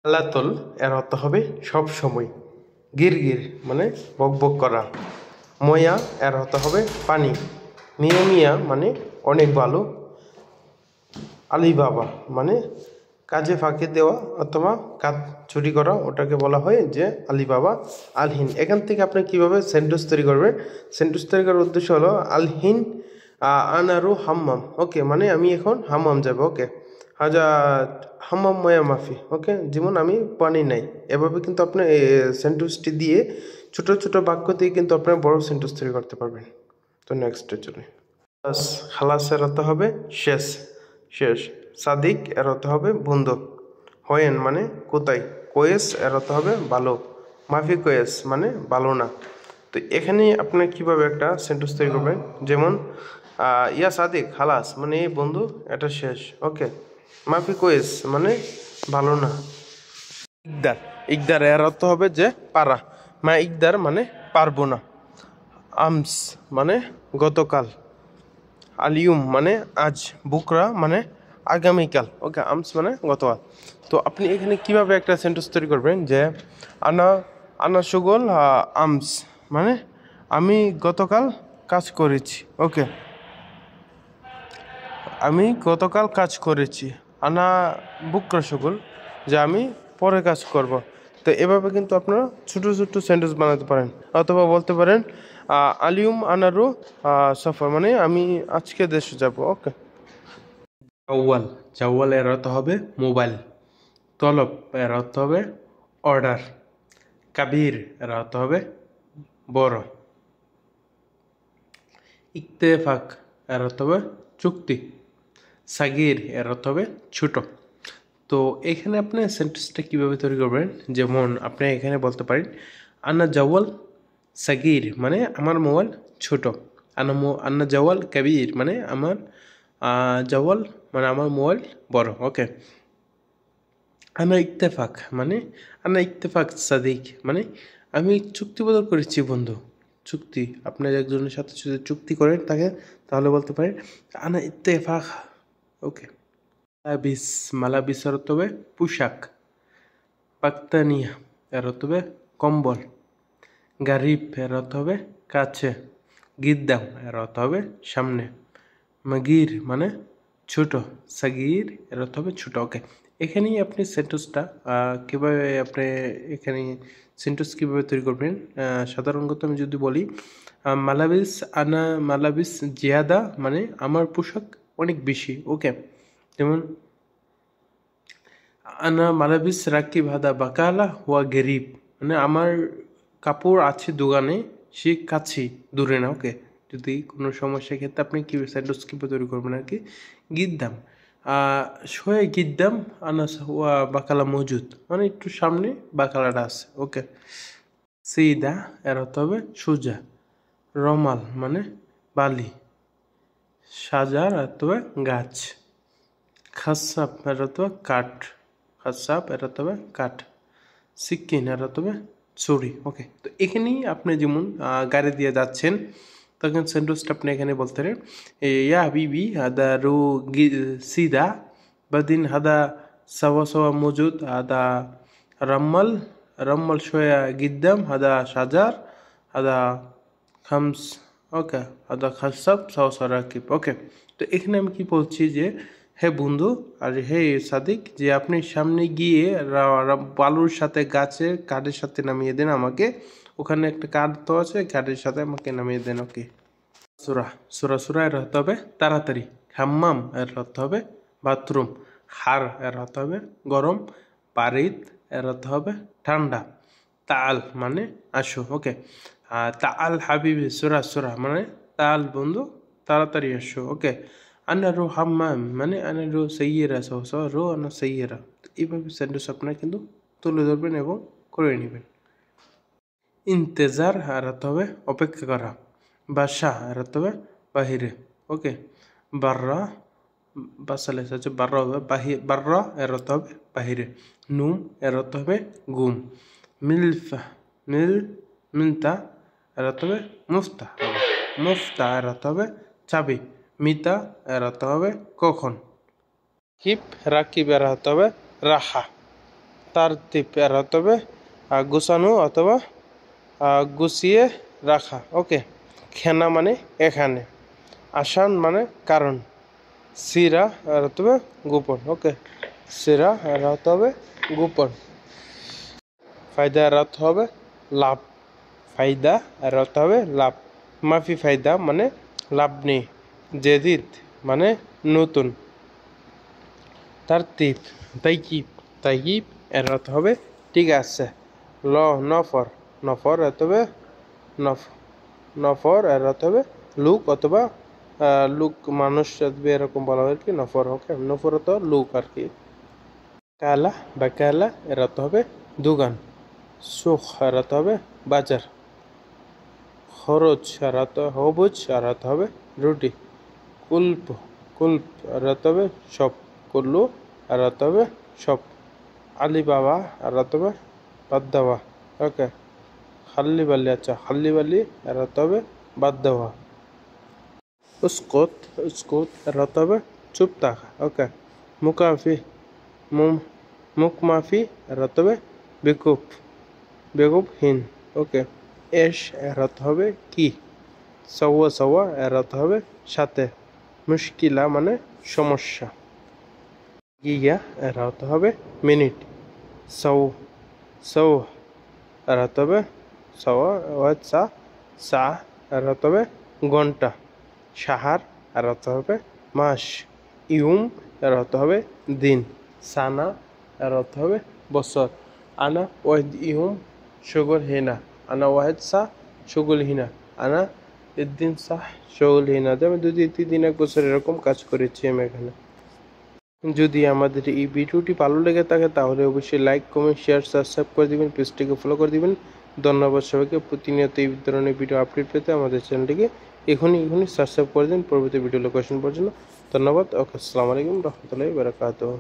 আলাতল এর অর্থ হবে সব সময়। গিরগির মানে বকবক করা। ময়া এর অর্থ হবে পানি। মিয়া মিয়া মানে অনেক ভালো। আলিবাবা মানে কাজে ফাঁকি দেওয়া অথবা কাজ চুরি করা, ওটাকে বলা হয় যে আলিবাবা। আলহিন, এখান থেকে আপনি কিভাবে সেন্টেন্স তৈরি করবেন? সেন্টেন্স তৈরি করার উদ্দেশ্য হলো আলহিন আনারু হাম্মাম। ওকে, মানে আমি এখন হাম্মাম যাব। ওকে, হাজা হাম্মাম ময়া মাফি। ওকে, যেমন আমি পানি নাই। এভাবে কিন্তু আপনি সেন্টেন্সটি দিয়ে ছোট ছোট বাক্য দিয়ে কিন্তু আপনার বড় সেন্টেন্স তৈরি করতে পারবেন। তো নেক্সটে চলে। খালাসের অর্থ হবে শেষ, শেষ। সাদিক এর অর্থ হবে বন্ধু। হয়েন মানে কোথায়। কোয়েস এর অর্থ হবে ভালো। মাফি কোয়েস মানে ভালো না। তো এখানে আপনি কিভাবে একটা সেন্টেন্স তৈরি করবেন, যেমন ইয়া সাদিক খালাস মানে এই বন্ধু এটা শেষ। ওকে, মাফি কোয়েস মানে ভালো না। ইকদার, ইকদার এর অর্থ হবে যে পারা। মা ইকদার মানে পারবো না। আমস মানে গতকাল। আলিউম মানে আজ। বুকরা মানে আগামীকাল। ওকে, আমস মানে গতকাল। তো আপনি এখানে কিভাবে একটা সেন্টেন্স তৈরি করবেন যে আনা আনা সুগল আমস মানে আমি গতকাল কাজ করেছি। ওকে, আমি গতকাল কাজ করেছি। আনা বুকরা সুগল যে আমি পরে কাজ করব। তো এভাবে কিন্তু আপনারা ছোটো ছোটো সেন্টেন্স বানাতে পারেন, অথবা বলতে পারেন আলিউম আনারু সফর মানে আমি আজকে দেশে যাব। ওকে, জাওয়াল, জাওয়াল এর অর্থ হবে মোবাইল। তলব এর অর্থ হবে অর্ডার। কাবির এর অর্থ হবে বড়। ইত্তেফাক এর অর্থ হবে চুক্তি। সাগির এর অর্থ হবে ছোট। তো এখানে আপনি সেন্টেন্সটা কীভাবে তৈরি করবেন, যেমন আপনি এখানে বলতে পারেন আন্না জাওয়াল সাগির মানে আমার মোবাইল ছোট। আন্না জাওয়াল কাবির মানে আমার জাওয়াল মানে আমার মোবাইল বড়। ওকে, আনা ইত্তেফাক মানে আনা ইত্তেফাক সাদিক মানে আমি চুক্তিবদ্ধ করেছি বন্ধু। চুক্তি, আপনার একজনের সাথে যদি চুক্তি করেন তাকে, তাহলে বলতে পারেন আনা ইত্তেফাক। ওকে, মালাবিস, মালাবিস এর অর্থ হবে পোশাক। পাক্তানিয়া এর অর্থ হবে কম্বল। গারিব এর অর্থ হবে কাছে। গিদ্দাম এর অর্থ হবে সামনে। মাগির মানে ছোট। সাগির এর অর্থ হবে ছোট। ওকে, এখানেই আপনি সেন্টেন্সটা কীভাবে আপনি এখানে সেন্টেন্স কীভাবে তৈরি করবেন, সাধারণত আমি যদি বলি মালাবিস আনা মালাবিস জিয়াদা মানে আমার পোশাক অনেক বেশি। ওকে, যেমন আনা মালাবিস রাকিব হাদা বাকালা ওয়া গরিব মানে আমার কাপড় আছে দোকানে, সে কাছে দূরে না। ওকে, যদি কোনো সমস্যার ক্ষেত্রে আপনি কি সেন্টেন্স কীভাবে তৈরি করবেন আর কি, গিদ্দাম শোয়ে গিদ্দাম আনা ওয়া বাকালা মজুদ মানে একটু সামনে বাকালাটা আছে। ওকে, সিদা এর অর্থ হবে সোজা। রমাল মানে বালি। সাজার অর্থ হবে গাছ। খাসাব এর অর্থ হবে কাঠ। খাসাব এর অর্থ হবে কাঠ। সিকিন এর অর্থ হবে ছুরি। ওকে, তো এখানেই আপনি যেমন গাড়ি দিয়ে যাচ্ছেন, তখন সেন্টেন্সটা আপনি এখানে বলতে পারেন ইয়া হাবিবি হাদা রু সিদা বাদিন হাদা সাওয়া সাওয়া মজুদ হাদা রাম্মাল রাম্মাল শোয়া গিদ্দাম হাদা সাজার হাদা খামস। ওকে, হাদা খাসাব সাওয়া সাওয়া রাকিব। ওকে, তো এখানে আমি কি বলছি যে হে বন্ধু আর হে সাদিক, যে আপনি সামনে গিয়ে বালুর সাথে গাছের কাঠের সাথে নামিয়ে দেন আমাকে। ওখানে একটা কাঠ তো আছে, কাঠের সাথে আমাকে নামিয়ে দেন। ওকে, সুরা, সুরা সুরা এর অর্থ হবে তাড়াতাড়ি। হাম্মাম এর অর্থ হবে বাথরুম। হার এর অর্থ হবে গরম। বারিদ এর অর্থ হবে ঠান্ডা। তাল মানে আসো। ওকে, তাল হাবিবি সুরা সুরা মানে তাল বন্ধু তাড়াতাড়ি আসো। ওকে, আনা রো হাম্মাম মানে আনা রো সৈয়রা সহ রো আনা সৈয়রা। এইভাবে সেন্টেন্স আপনারা কিন্তু তুলে ধরবেন এবং করে নেবেন। ইন্তেজার আর অর্থ হবে অপেক্ষা করা। বাসা এর অর্থ হবে বাহিরে। ওকে, বাররা বাসালে হচ্ছে বাররা হবে বাররা এর অর্থ হবে বাহিরে। নুম এর অর্থ হবে গুম। মিলফা মিলতা এর অর্থ হবে মুফতা। মুফতা এর অর্থ হবে চাবি। মিতা এর অর্থ হবে কখন। রাকিব এর অর্থ হবে রাখা। তারতিব এর অর্থ হবে গুছানো অথবা গুছিয়ে রাখা। ওকে, খেনা মানে এখানে, আসান মানে কারণ, সিরা এর অর্থ হবে গোপন। ওকে, সিরা এর অর্থ হবে গোপন। ফায়দা এর অর্থ হবে লাভ, ফায়দা এর অর্থ হবে লাভ। মাফি ফায়দা মানে লাভ নেই। জেদিদ মানে নতুন। তারতিব তাইকিব, তাইকিব এর অর্থ হবে ঠিক আছে। নফর, নফর এর অর্থ হবে নফর এর অর্থ হবে লোক অথবা লোক, মানুষ এরকম বলা হয় আর কি, নফর। ওকে, নফর অর্থ লোক আর কি। কালা বা কালা এর অর্থ হবে দোকান। সুখ এর অর্থ হবে বাজার। খরচ এর অর্থ হবুজ এর অর্থ হবে রুটি। কুল্প, কুল্প এর অর্থ হবে সব। কুল্লু এর অর্থ হবে সব। আলিবাবা এর অর্থ হবে বাদ দেওয়া। ওকে, খাল্লি বালি, আচ্ছা খাল্লি বালি এর অর্থ হবে বাদ দেওয়া। উস্কুত, উস্কুত এর অর্থ হবে চুপ থাকা। ওকে, মুকাফি, মুখ মাফি এর অর্থ হবে বেকুব, বেকুবহীন। ওকে, এশ এর অর্থ হবে কি। সওয়া সওয়া এর অর্থ হবে সাথে। মুশকিলা মানে সমস্যা। গিয়া এর অর্থ হবে মিনিট। সৌ, সৌ এর অর্থ হবে সওয়া সা, সা এর অর্থ হবে ঘন্টা। সাহার এর অর্থ হবে মাস। ইউম এর অর্থ হবে দিন। সানা এর অর্থ হবে বছর। আনা ওয়াহিদ ইউম শুগল হিনা, আনা ওয়াহিদ সা শুগল হিনা, আনা ইদ্দিন সাহ শুগল হিনা। আমি 2 দিন 1 বছর এরকম কাজ করেছি আমি এখানে। যদি আমাদের এই ভিডিওটি ভালো লেগে থাকে তাহলে অবশ্যই লাইক, কমেন্ট, শেয়ার, সাবস্ক্রাইব করে দিবেন, পেজটিকে ফলো করে দিবেন। ধন্যবাদ সবাইকে। প্রতিনিয়ত এই ধরনের ভিডিও আপডেট পেতে আমাদের চ্যানেলটিকে এখনই সাবস্ক্রাইব করে দিন পরবর্তী ভিডিও লোকেশন পর্যন্ত। ধন্যবাদ। ওকে, আসসালামু আলাইকুম রহমতুল্লাহি ওয়া বারাকাতুহু।